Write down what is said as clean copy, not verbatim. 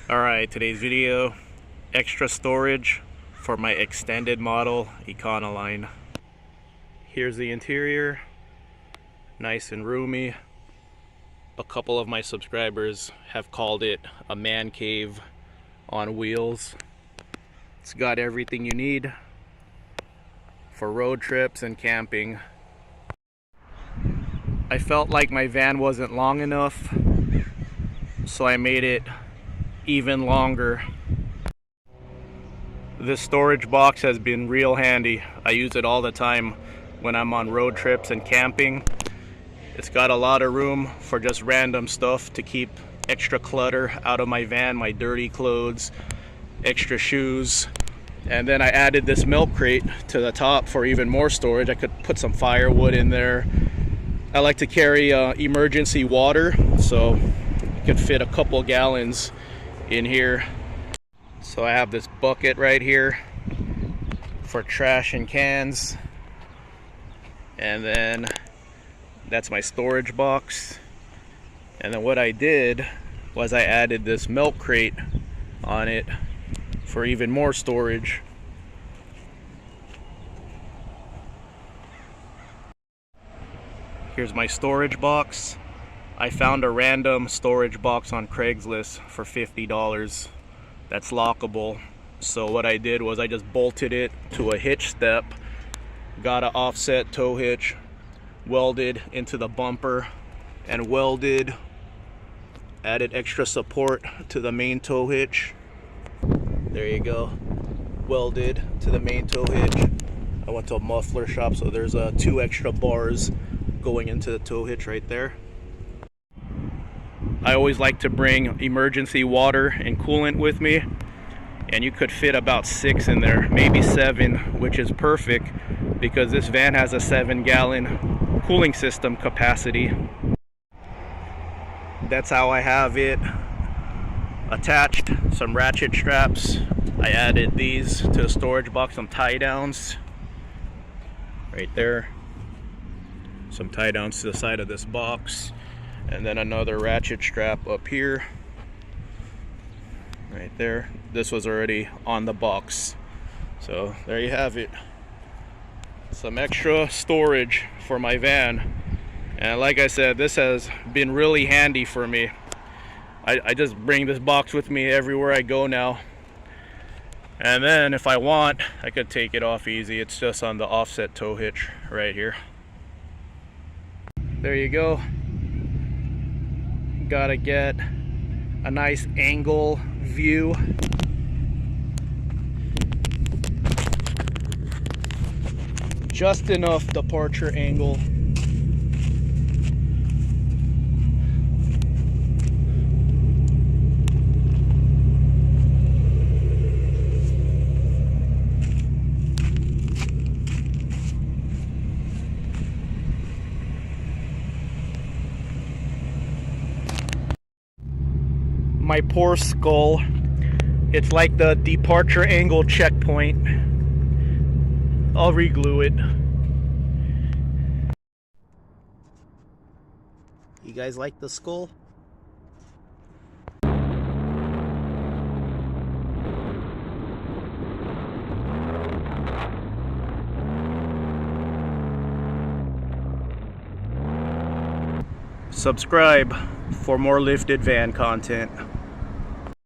Alright, today's video, extra storage for my extended model Econoline. Here's the interior, nice and roomy. A couple of my subscribers have called it a man cave on wheels. It's got everything you need for road trips and camping. I felt like my van wasn't long enough, so I made it even longer. This storage box has been real handy. I use it all the time when I'm on road trips and camping. It's got a lot of room for just random stuff to keep extra clutter out of my van, my dirty clothes, extra shoes. And then I added this milk crate to the top for even more storage. I could put some firewood in there. I like to carry emergency water, so I could fit a couple gallons in here. So I have this bucket right here for trash and cans, and then that's my storage box. And then what I did was I added this milk crate on it for even more storage. Here's my storage box. I found a random storage box on Craigslist for $50 that's lockable. So what I did was I just bolted it to a hitch step, got an offset tow hitch, welded into the bumper, and welded, added extra support to the main tow hitch. There you go, welded to the main tow hitch. I went to a muffler shop, so there's 2 extra bars going into the tow hitch right there. I always like to bring emergency water and coolant with me, and you could fit about 6 in there, maybe 7, which is perfect because this van has a 7-gallon cooling system capacity. That's how I have it attached. Some ratchet straps. I added these to the storage box, some tie downs right there, some tie downs to the side of this box, and then another ratchet strap up here right there. This was already on the box, so there you have it, some extra storage for my van. And like I said, this has been really handy for me. I just bring this box with me everywhere I go now, and then if I want, I could take it off easy. It's just on the offset tow hitch right here. There you go. Gotta get a nice angle view. Just enough departure angle. My poor skull, it's like the departure angle checkpoint. I'll re-glue it. You guys like the skull? Subscribe for more lifted van content.